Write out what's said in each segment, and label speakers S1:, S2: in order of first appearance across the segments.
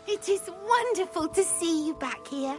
S1: It is wonderful to see you back here.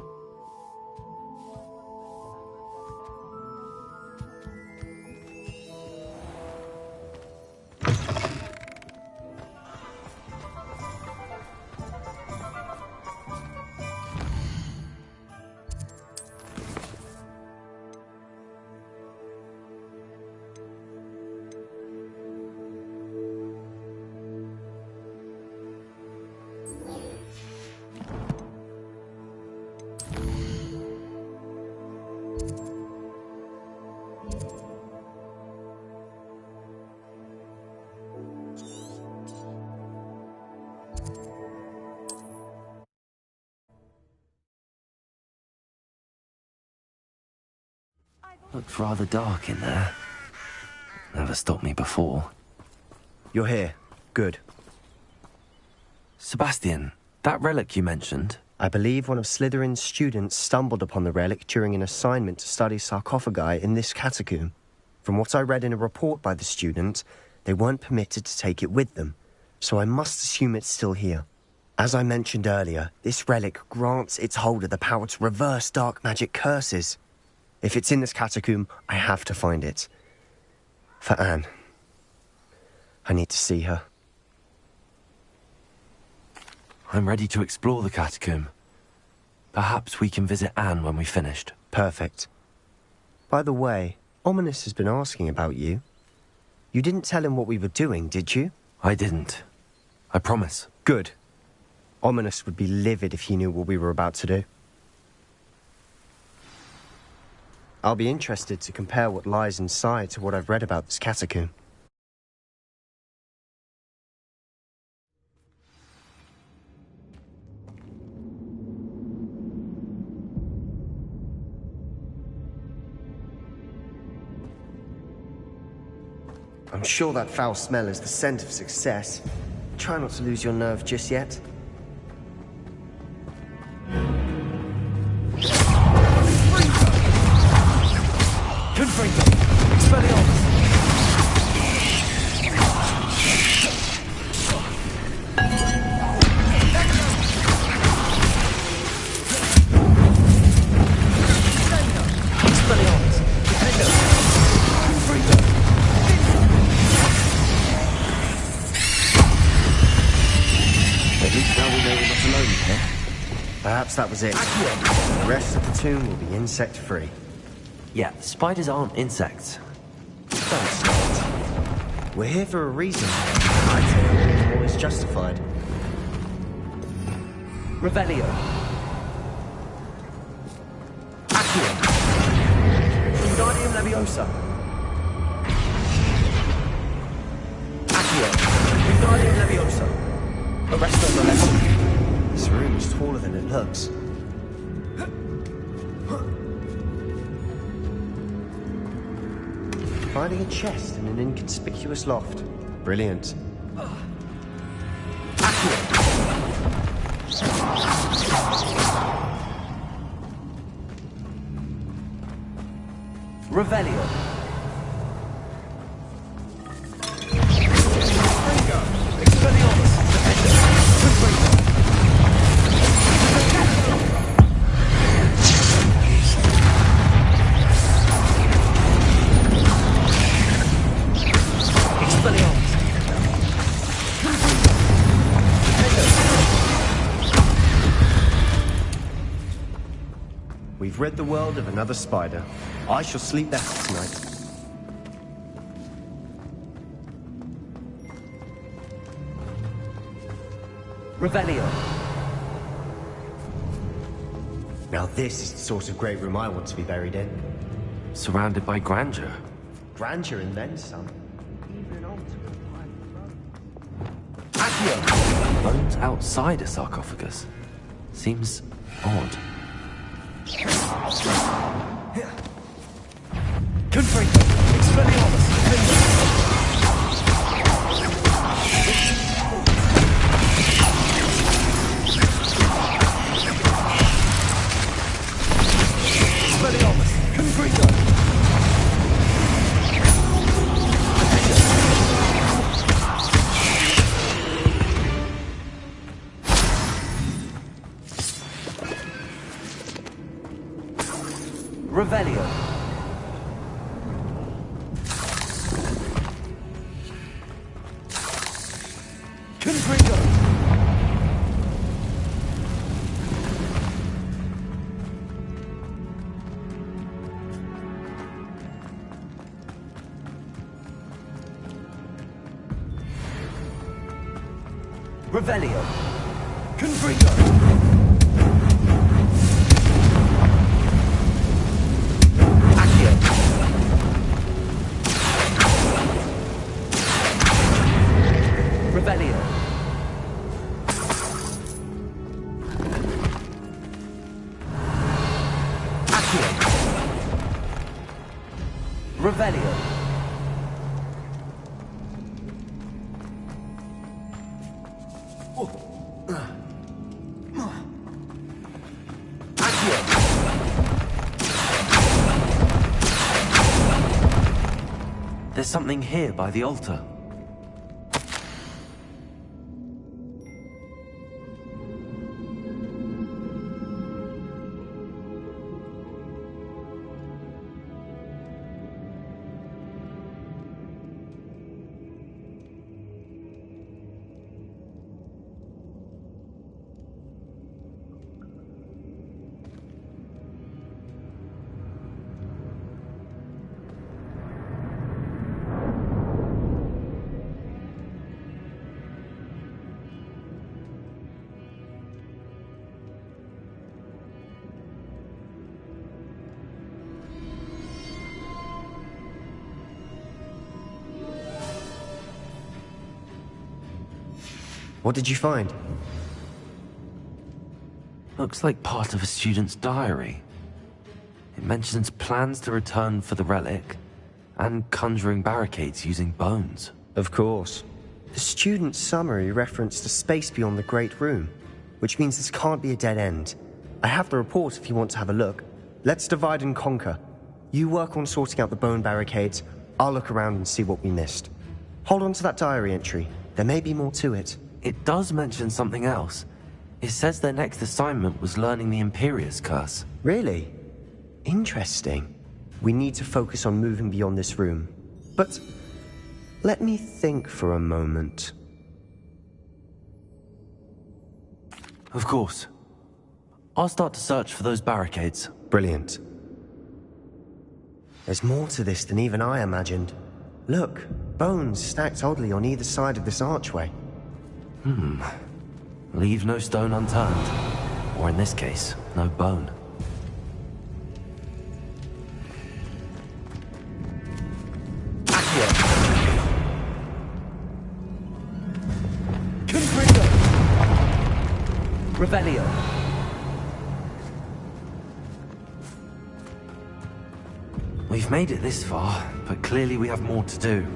S2: Looked rather dark in there. Never stopped me before.
S3: You're here. Good.
S2: Sebastian, that relic you mentioned...
S3: I believe one of Slytherin's students stumbled upon the relic during an assignment to study sarcophagi in this catacomb. From what I read in a report by the student, they weren't permitted to take it with them, so I must assume it's still here. As I mentioned earlier, this relic grants its holder the power to reverse dark magic curses. If it's in this catacomb, I have to find it. For Anne. I need to see her.
S2: I'm ready to explore the catacomb. Perhaps we can visit Anne when we've finished.
S3: Perfect. By the way, Ominis has been asking about you. You didn't tell him what we were doing, did you?
S2: I didn't. I promise.
S3: Good. Ominis would be livid if he knew what we were about to do. I'll be interested to compare what lies inside to what I've read about this catacomb. I'm sure that foul smell is the scent of success. Try not to lose your nerve just yet.
S2: Confringo! Expelliarmus! Expelliarmus! Defender! Confringo! At least now we know we're not alone here.
S3: Perhaps that was it. The rest of the tomb will be insect-free.
S2: Yeah, spiders aren't insects.
S3: Don't start. We're here for a reason. I think always justified.
S2: Revelio. Accio. Wingardium Leviosa. Accio. Wingardium Leviosa. Arresto Molesta.
S3: This room is taller than it looks. Finding a chest in an inconspicuous loft. Brilliant.
S2: Revelio. Expelliarmus.
S3: We've rid the world of another spider. I shall sleep better tonight.
S2: Revelio.
S3: Now this is the sort of great room I want to be buried in.
S2: Surrounded by grandeur.
S3: Grandeur and then some. Even an altar.
S2: Accio. Bones outside a sarcophagus. Seems odd. Confringo. Expelliarmus. Expelliarmus. Confringo. Revelio. Confringo. Revelio. Confringo. Accio. Revelio. Accio. Revelio. There's something here by the altar.
S3: What did you find?
S2: Looks like part of a student's diary. It mentions plans to return for the relic and conjuring barricades using bones.
S3: Of course. The student's summary referenced a space beyond the Great Room, which means this can't be a dead end. I have the report if you want to have a look. Let's divide and conquer. You work on sorting out the bone barricades, I'll look around and see what we missed. Hold on to that diary entry. There may be more to it.
S2: It does mention something else. It says their next assignment was learning the Imperius Curse.
S3: Really? Interesting. We need to focus on moving beyond this room. But let me think for a moment.
S2: Of course. I'll start to search for those barricades.
S3: Brilliant. There's more to this than even I imagined. Look, bones stacked oddly on either side of this archway.
S2: Leave no stone unturned. Or in this case, no bone. Accio. Confringo. Revelio. We've made it this far, but clearly we have more to do.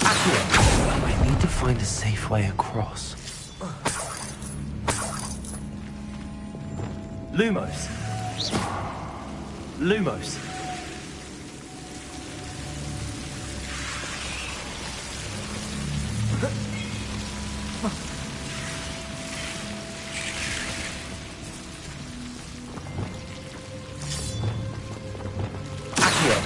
S2: I need to find a safe way across. Lumos. Lumos. Accio.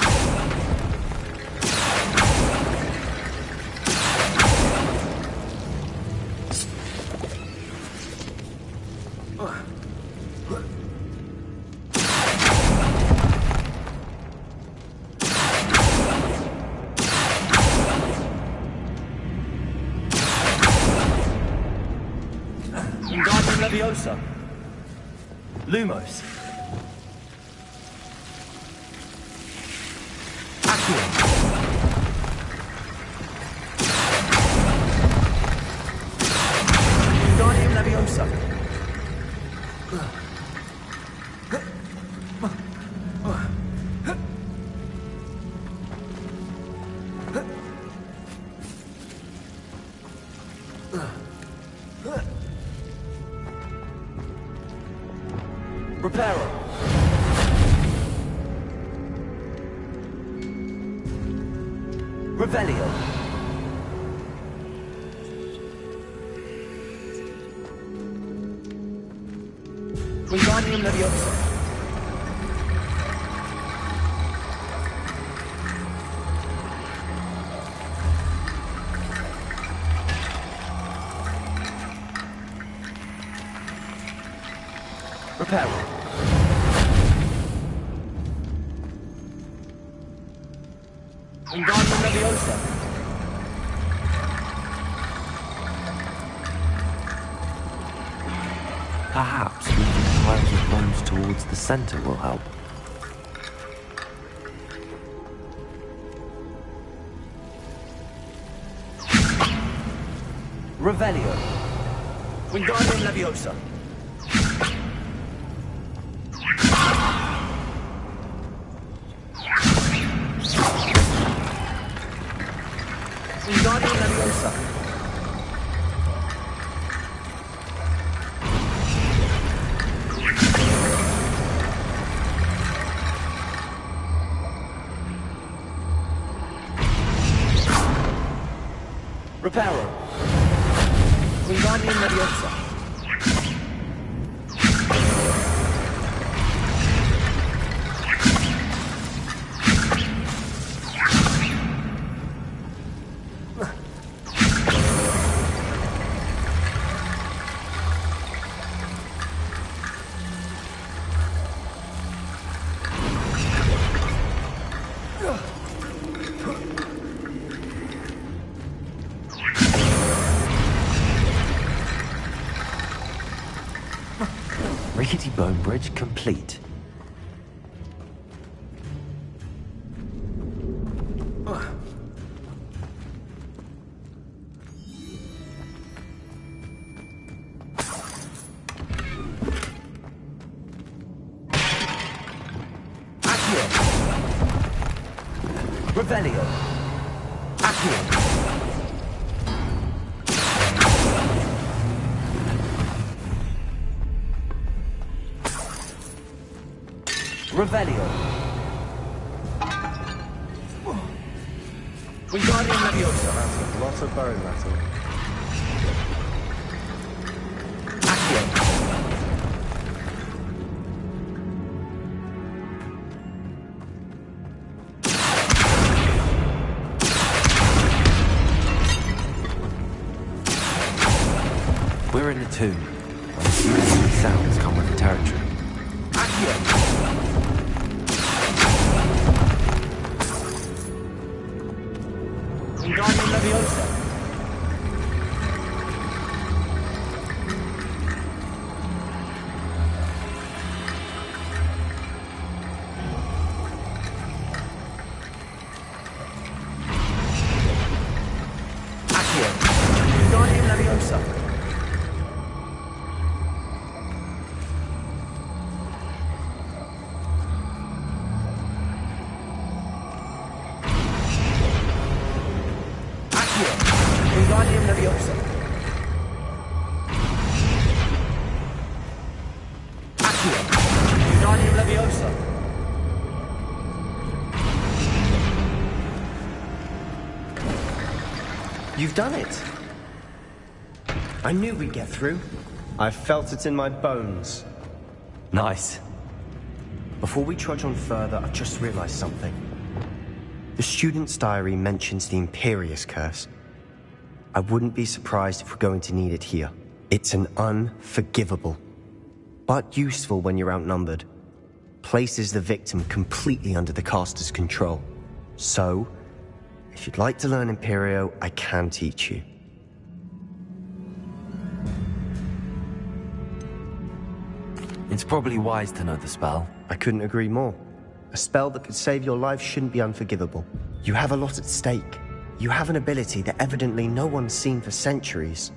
S2: Wingardium Leviosa. Lumos. Accio. Wingardium Leviosa. Reparo. Revelio. Wingardium Leviosa. Reparo. Wingardium Leviosa. Perhaps moving piles of bones towards the center will help. Revelio. Wingardium Leviosa. Wingardium Leviosa. Reparo. Wingardium Leviosa. Rickety Bone Bridge complete. Accio. Revelio. Accio. Revelio. Wingardium Leviosa.
S3: That's a lot of bone metal.
S2: Accio. We're in the tomb. I'm assuming these sounds come with the territory. Accio. Wingardium Leviosa. Accio. Wingardium Leviosa. Wingardium Leviosa. Accio. Wingardium Leviosa.
S3: You've done it. I knew we'd get through. I felt it in my bones.
S2: Nice.
S3: Before we trudge on further, I've just realized something. The student's diary mentions the Imperius Curse. I wouldn't be surprised if we're going to need it here. It's an unforgivable, but useful when you're outnumbered. Places the victim completely under the caster's control. So, if you'd like to learn Imperio, I can teach you.
S2: It's probably wise to know the spell.
S3: I couldn't agree more. A spell that could save your life shouldn't be unforgivable. You have a lot at stake. You have an ability that evidently no one's seen for centuries.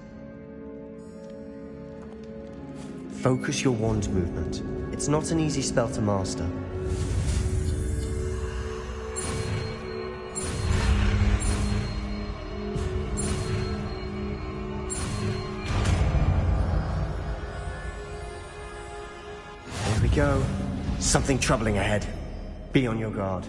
S3: Focus your wand's movement. It's not an easy spell to master. There we go. Something troubling ahead. Be on your guard.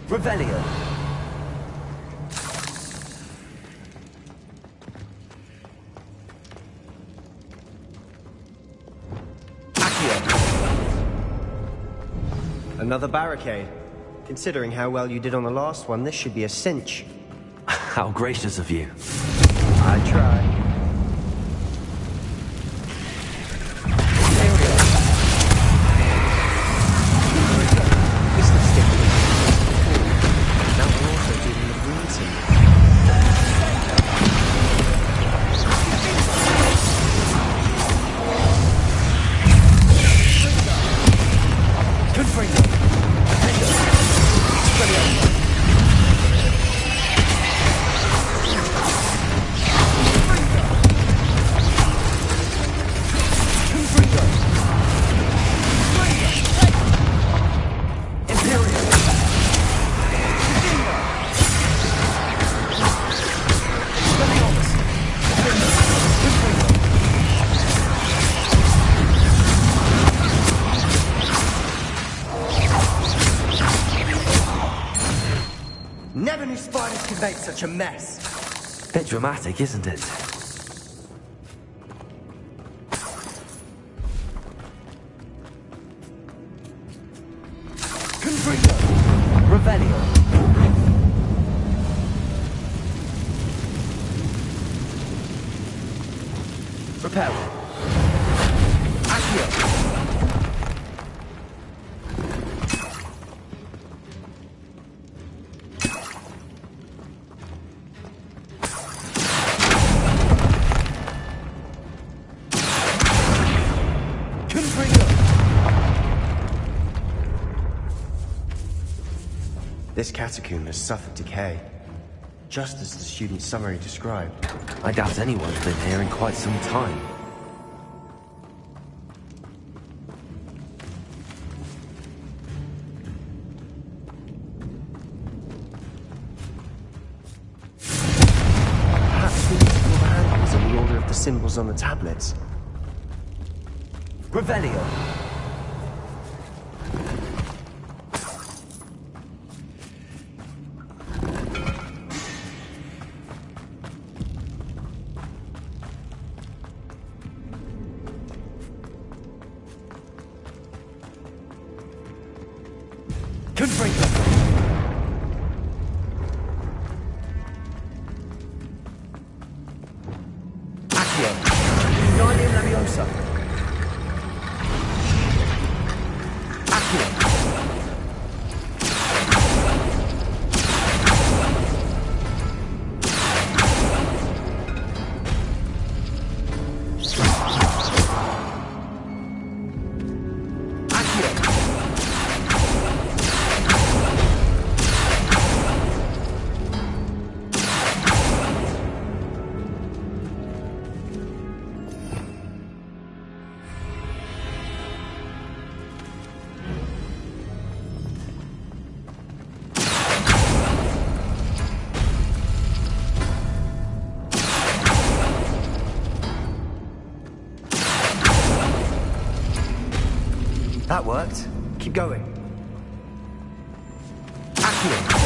S2: Revelio.
S3: Another barricade. Considering how well you did on the last one, this should be a cinch.
S2: How gracious of you.
S3: I try. Never knew spiders could make such a mess.
S2: Bit dramatic, isn't it?
S3: Confringo!
S2: Revelio.
S3: Repel. Accio. This catacomb has suffered decay, just as the student's summary described.
S2: I doubt anyone's been here in quite some time.
S3: Perhaps we need to draw the handles in the order of the symbols on the tablets.
S2: Revelio.
S3: Confringo! Accio! Guardian Leviosa! Accio! That worked. Keep going. Accio!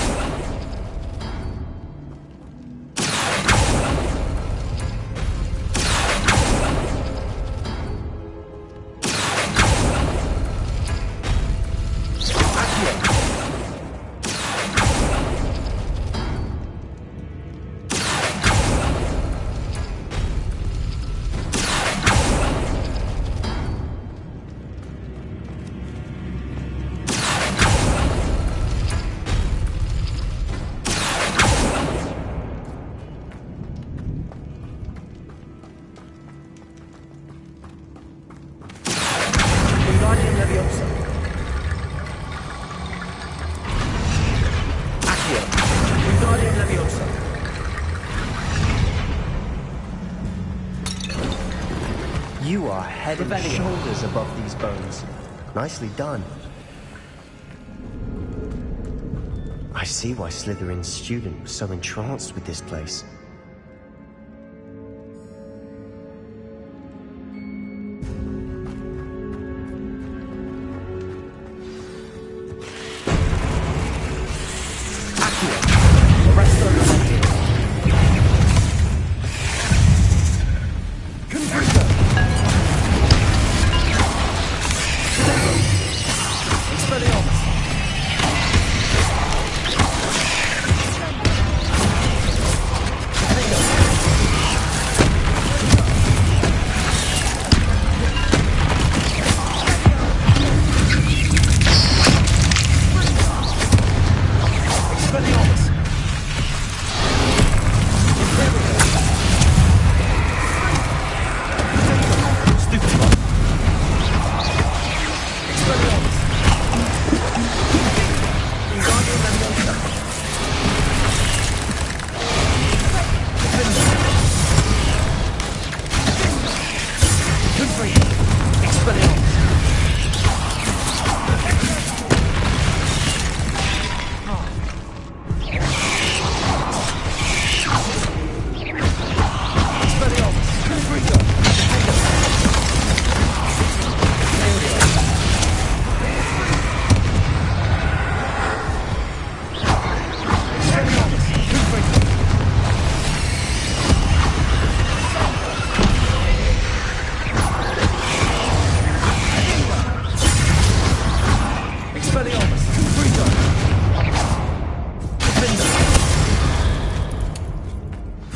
S3: You are head and shoulders above these bones. Nicely done. I see why Slytherin's student was so entranced with this place.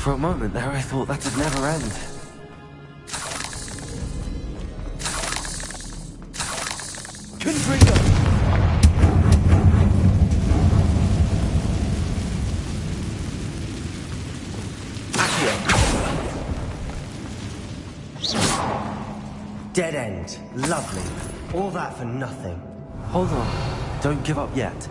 S2: For a moment there, I thought that'd never end.
S3: Confringo! Dead end. Lovely. All that for nothing.
S2: Hold on. Don't give up yet.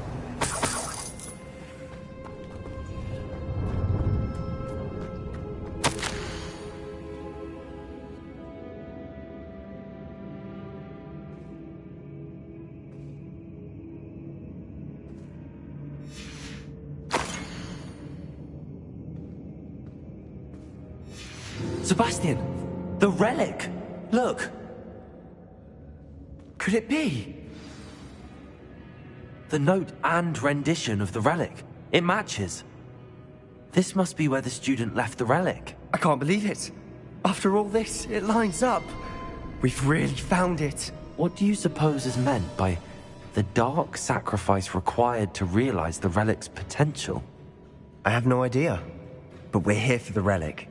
S2: Sebastian! The relic! Look! Could it be? The note and rendition of the relic. It matches. This must be where the student left the relic.
S3: I can't believe it. After all this, it lines up. We've really found it.
S2: What do you suppose is meant by the dark sacrifice required to realize the relic's potential?
S3: I have no idea. But we're here for the relic.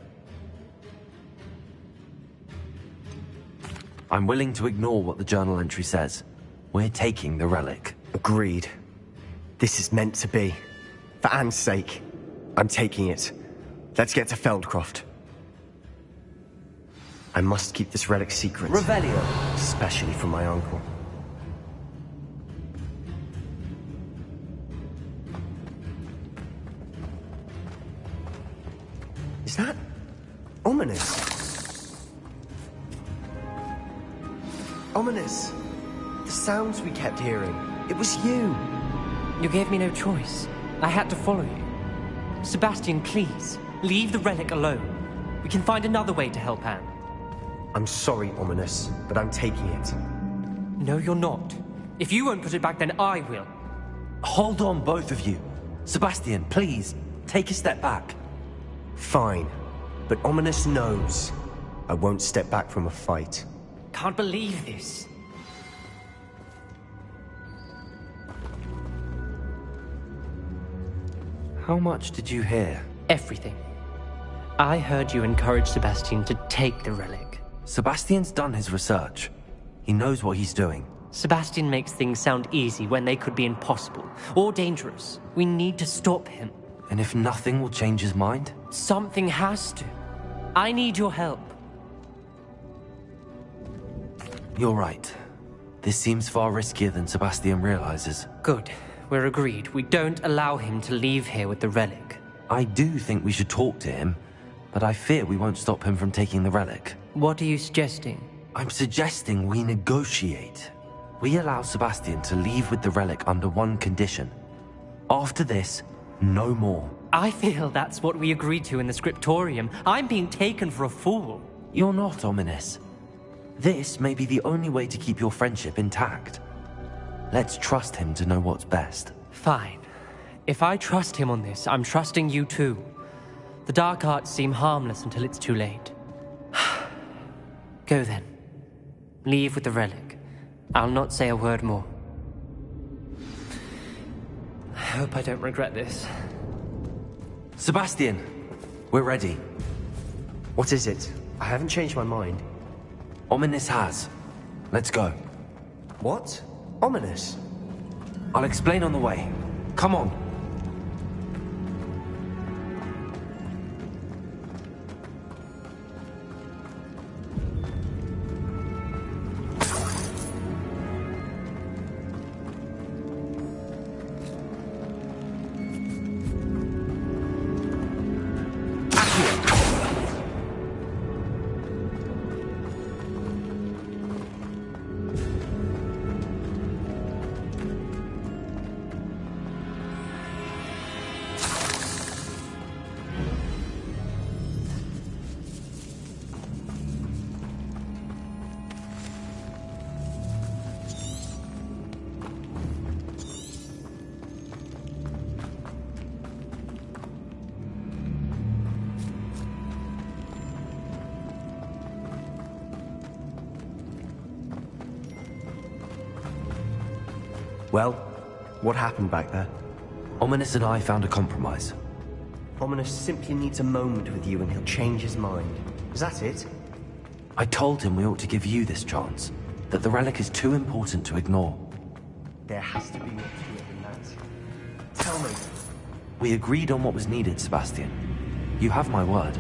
S2: I'm willing to ignore what the journal entry says. We're taking the relic.
S3: Agreed. This is meant to be. For Anne's sake, I'm taking it. Let's get to Feldcroft. I must keep this relic secret.
S2: Revelio.
S3: Especially from my uncle. Is that ominous? Ominous. The sounds we kept hearing. It was you.
S4: You gave me no choice. I had to follow you. Sebastian, please, leave the relic alone. We can find another way to help Anne.
S3: I'm sorry, Ominous, but I'm taking it.
S4: No, you're not. If you won't put it back, then I will.
S2: Hold on, both of you. Sebastian, please, take a step back.
S3: Fine. But Ominous knows I won't step back from a fight.
S4: Can't believe this.
S2: How much did you hear?
S4: Everything. I heard you encourage Sebastian to take the relic.
S2: Sebastian's done his research. He knows what he's doing.
S4: Sebastian makes things sound easy when they could be impossible or dangerous. We need to stop him.
S2: And if nothing will change his mind?
S4: Something has to. I need your help.
S2: You're right. This seems far riskier than Sebastian realizes.
S4: Good. We're agreed. We don't allow him to leave here with the relic.
S2: I do think we should talk to him, but I fear we won't stop him from taking the relic.
S4: What are you suggesting?
S2: I'm suggesting we negotiate. We allow Sebastian to leave with the relic under one condition. After this, no more.
S4: I feel that's what we agreed to in the scriptorium. I'm being taken for a fool.
S2: You're not, Ominis. This may be the only way to keep your friendship intact. Let's trust him to know what's best.
S4: Fine. If I trust him on this, I'm trusting you too. The dark arts seem harmless until it's too late. Go then. Leave with the relic. I'll not say a word more. I hope I don't regret this.
S2: Sebastian, we're ready.
S3: What is it? I haven't changed my mind.
S2: Ominis has. Let's go.
S3: What? Ominis?
S2: I'll explain on the way. Come on.
S3: Well, what happened back there?
S2: Ominis and I found a compromise.
S3: Ominis simply needs a moment with you and he'll change his mind. Is that it?
S2: I told him we ought to give you this chance, that the relic is too important to ignore.
S3: There has to be more to it than that. Tell me.
S2: We agreed on what was needed, Sebastian. You have my word.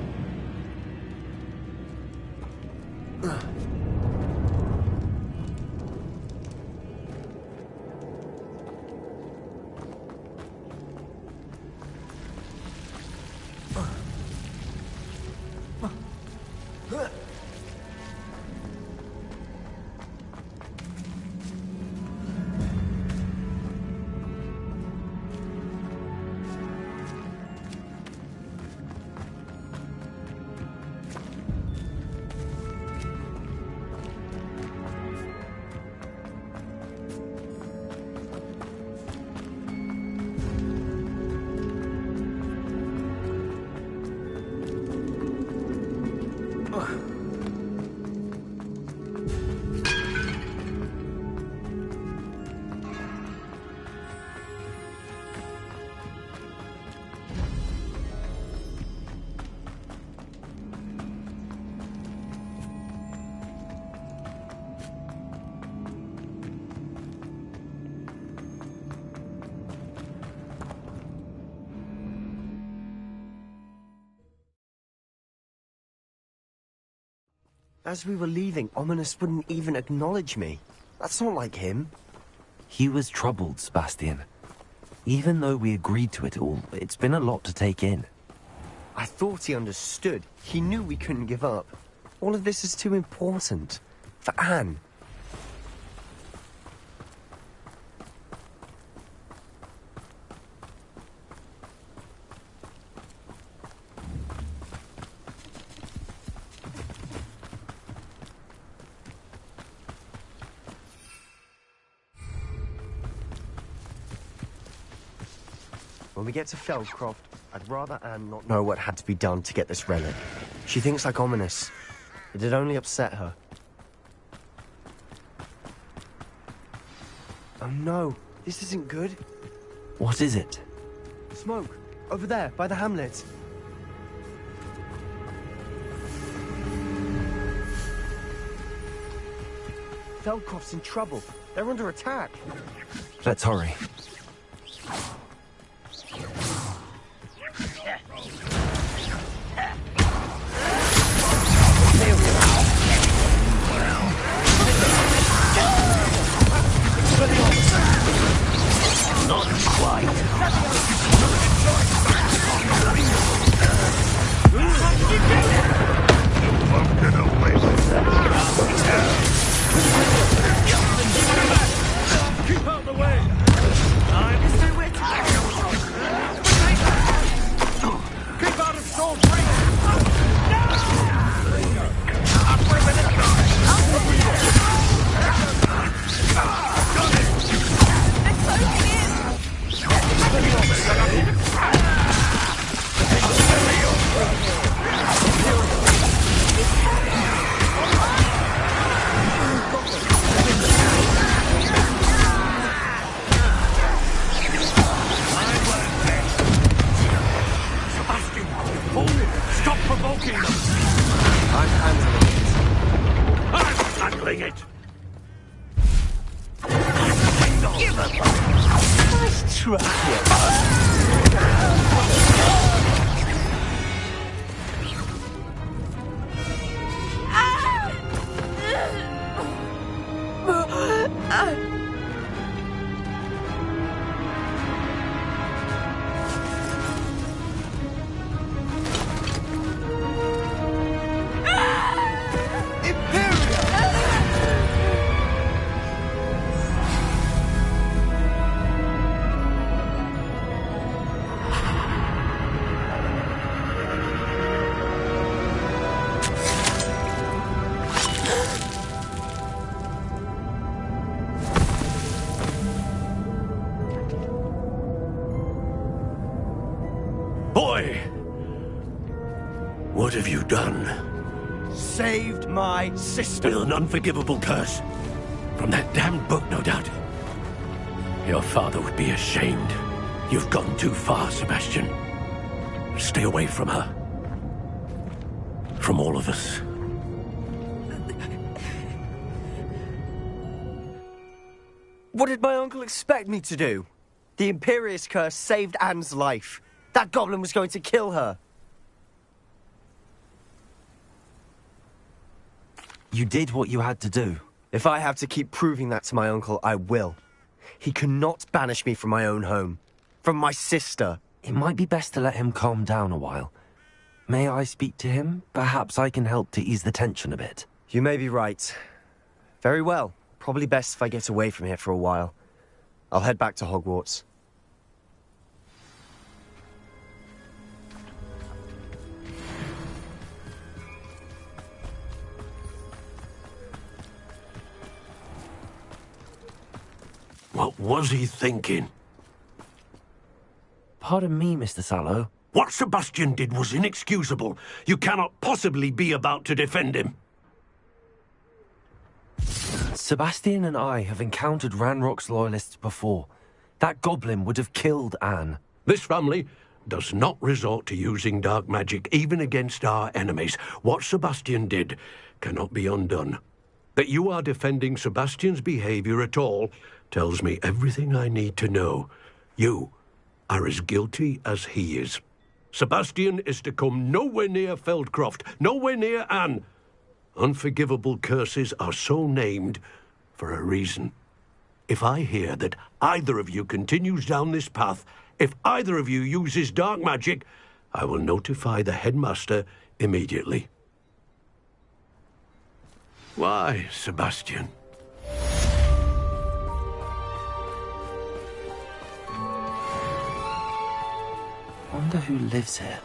S3: As we were leaving, Ominis wouldn't even acknowledge me. That's not like him.
S2: He was troubled, Sebastian. Even though we agreed to it all, it's been a lot to take in.
S3: I thought he understood. He knew we couldn't give up. All of this is too important. For Anne. When we get to Feldcroft, I'd rather Anne not know what had to be done to get this relic. She thinks like Ominis. It'd only upset her. Oh no, this isn't good.
S2: What is it?
S3: Smoke, over there, by the hamlet. Feldcroft's in trouble. They're under attack.
S2: Let's hurry.
S5: Not quite. You won't get away with that. handling it.
S6: Give up. Nice try.
S5: Boy! What have you done?
S6: Saved my sister.
S5: With an unforgivable curse. From that damned book, no doubt. Your father would be ashamed. You've gone too far, Sebastian. Stay away from her. From all of us.
S6: What did my uncle expect me to do? The Imperius curse saved Anne's life. That goblin was going to kill her.
S2: You did what you had to do.
S6: If I have to keep proving that to my uncle, I will. He cannot banish me from my own home. From my sister.
S2: It might be best to let him calm down a while. May I speak to him? Perhaps I can help to ease the tension a bit.
S6: You may be right. Very well. Probably best if I get away from here for a while. I'll head back to Hogwarts.
S5: What was he thinking?
S2: Pardon me, Mr. Sallow.
S5: What Sebastian did was inexcusable. You cannot possibly be about to defend him.
S2: Sebastian and I have encountered Ranrock's loyalists before. That goblin would have killed Anne.
S5: This family does not resort to using dark magic, even against our enemies. What Sebastian did cannot be undone. That you are defending Sebastian's behavior at all tells me everything I need to know. You are as guilty as he is. Sebastian is to come nowhere near Feldcroft, nowhere near Anne. Unforgivable curses are so named for a reason. If I hear that either of you continues down this path, if either of you uses dark magic, I will notify the headmaster immediately. Why, Sebastian?
S2: Wonder who lives here.